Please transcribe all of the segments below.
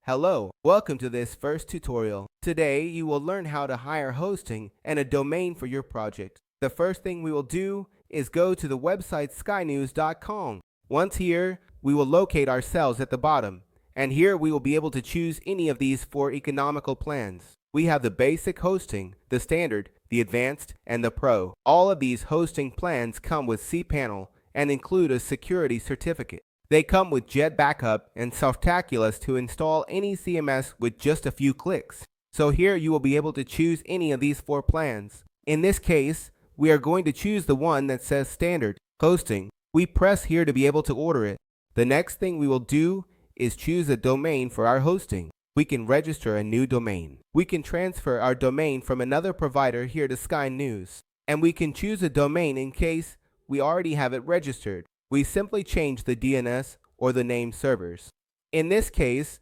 Hello, welcome to this first tutorial. Today you will learn how to hire hosting and a domain for your project. The first thing we will do is go to the website skynews.com. Once here, we will locate ourselves at the bottom, and here we will be able to choose any of these four economical plans. We have the basic hosting, the standard, the advanced, and the pro. All of these hosting plans come with cPanel and include a security certificate. They come with Jet Backup and Softaculous to install any CMS with just a few clicks. So here you will be able to choose any of these four plans. In this case, we are going to choose the one that says Standard Hosting. We press here to be able to order it. The next thing we will do is choose a domain for our hosting. We can register a new domain. We can transfer our domain from another provider here to Sky News. And we can choose a domain in case we already have it registered. We simply change the DNS or the name servers. In this case,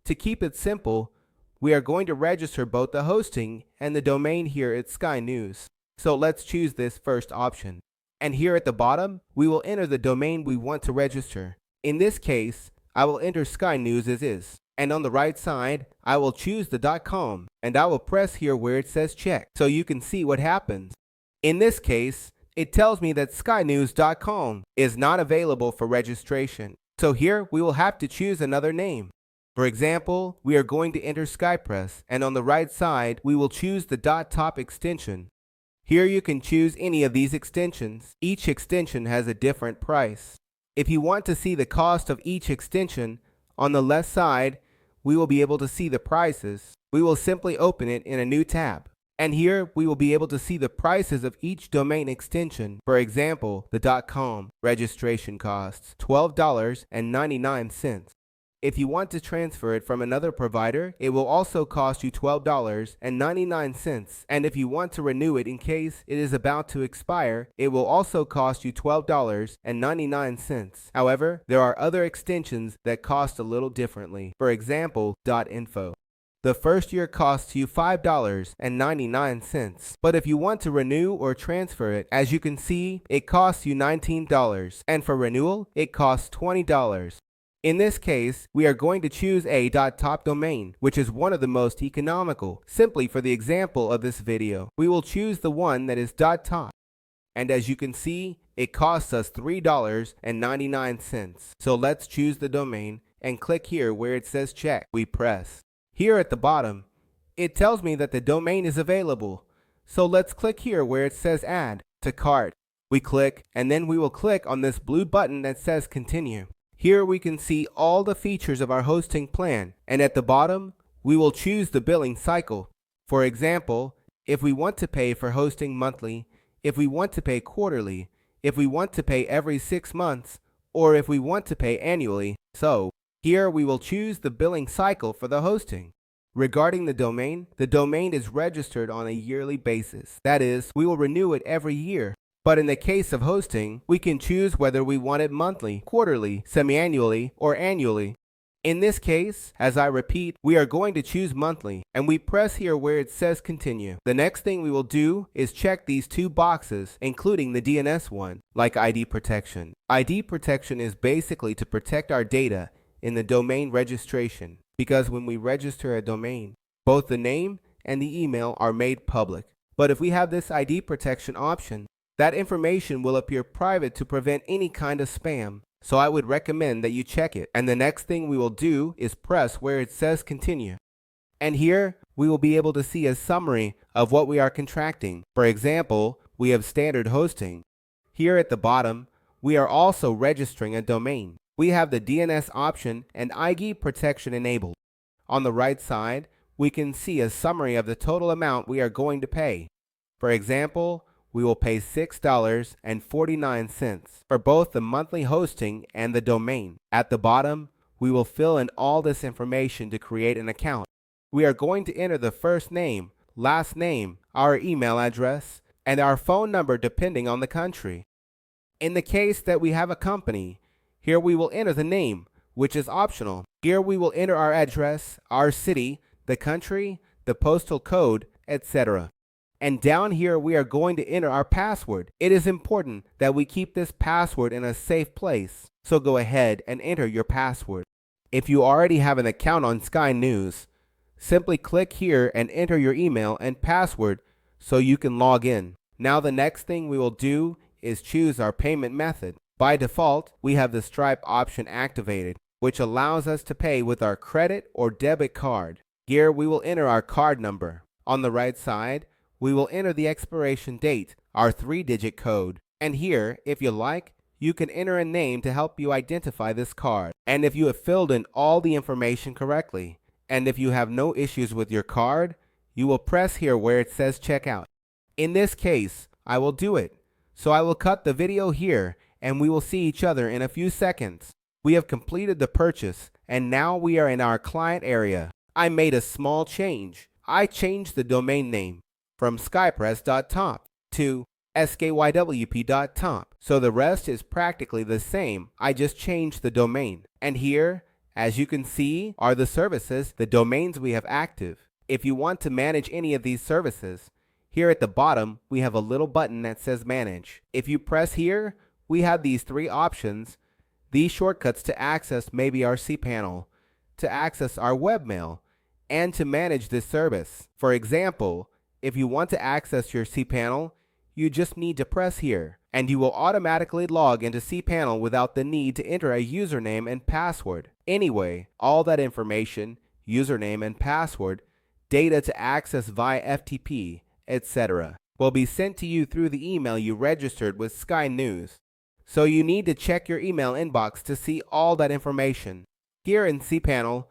to keep it simple, we are going to register both the hosting and the domain here at Sky News. So let's choose this first option. And here at the bottom, we will enter the domain we want to register. In this case, I will enter Sky News as is. And on the right side, I will choose the .com, and I will press here where it says check so you can see what happens. In this case, it tells me that skynews.com is not available for registration. So here we will have to choose another name. For example, we are going to enter SkyPress, and on the right side, we will choose the .top extension. Here you can choose any of these extensions. Each extension has a different price. If you want to see the cost of each extension, on the left side, we will be able to see the prices. We will simply open it in a new tab. And here we will be able to see the prices of each domain extension. For example, the .com registration costs $12.99. If you want to transfer it from another provider, it will also cost you $12.99. And if you want to renew it in case it is about to expire, it will also cost you $12.99. However, there are other extensions that cost a little differently. For example, .info. The first year costs you $5.99, but if you want to renew or transfer it, as you can see, it costs you $19, and for renewal, it costs $20. In this case, we are going to choose a .top domain, which is one of the most economical. Simply for the example of this video, we will choose the one that is .top. And as you can see, it costs us $3.99. So let's choose the domain and click here where it says check. We press. Here at the bottom, it tells me that the domain is available. So let's click here where it says add to cart. We click, and then we will click on this blue button that says continue. Here we can see all the features of our hosting plan, and at the bottom, we will choose the billing cycle. For example, if we want to pay for hosting monthly, if we want to pay quarterly, if we want to pay every 6 months, or if we want to pay annually. So here we will choose the billing cycle for the hosting. Regarding the domain is registered on a yearly basis. That is, we will renew it every year. But in the case of hosting, we can choose whether we want it monthly, quarterly, semi-annually, or annually. In this case, as I repeat, we are going to choose monthly, and we press here where it says continue. The next thing we will do is check these two boxes, including the DNS one, like ID protection. ID protection is basically to protect our data in the domain registration, because when we register a domain, both the name and the email are made public. But if we have this ID protection option, that information will appear private to prevent any kind of spam. So I would recommend that you check it. And the next thing we will do is press where it says continue. And here we will be able to see a summary of what we are contracting. For example, we have standard hosting. Here at the bottom, we are also registering a domain. We have the DNS option and ID protection enabled. On the right side, we can see a summary of the total amount we are going to pay. For example, we will pay $6.49 for both the monthly hosting and the domain. At the bottom, we will fill in all this information to create an account. We are going to enter the first name, last name, our email address, and our phone number depending on the country. In the case that we have a company, here we will enter the name, which is optional. Here we will enter our address, our city, the country, the postal code, etc. And down here we are going to enter our password. It is important that we keep this password in a safe place. So go ahead and enter your password. If you already have an account on Sky News, simply click here and enter your email and password so you can log in. Now the next thing we will do is choose our payment method. By default, we have the Stripe option activated, which allows us to pay with our credit or debit card. Here we will enter our card number. On the right side, we will enter the expiration date, our 3-digit code. And here, if you like, you can enter a name to help you identify this card. And if you have filled in all the information correctly, and if you have no issues with your card, you will press here where it says checkout. In this case, I will do it. So I will cut the video here and we will see each other in a few seconds. We have completed the purchase and now we are in our client area. I made a small change. I changed the domain name from skypress.top to skywp.top. So the rest is practically the same. I just changed the domain. And here, as you can see, are the services, the domains we have active. If you want to manage any of these services, here at the bottom, we have a little button that says Manage. If you press here, we have these 3 options. These shortcuts to access maybe our cPanel, to access our webmail, and to manage this service. For example, if you want to access your cPanel, you just need to press here, and you will automatically log into cPanel without the need to enter a username and password. Anyway, all that information, username and password, data to access via FTP, etc., will be sent to you through the email you registered with Sky News. So you need to check your email inbox to see all that information. Here in cPanel,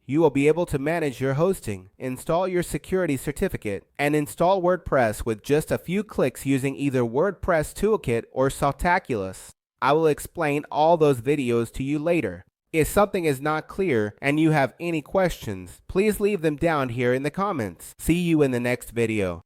you will be able to manage your hosting, install your security certificate, and install WordPress with just a few clicks using either WordPress Toolkit or Saltaculous. I will explain all those videos to you later. If something is not clear and you have any questions, please leave them down here in the comments. See you in the next video.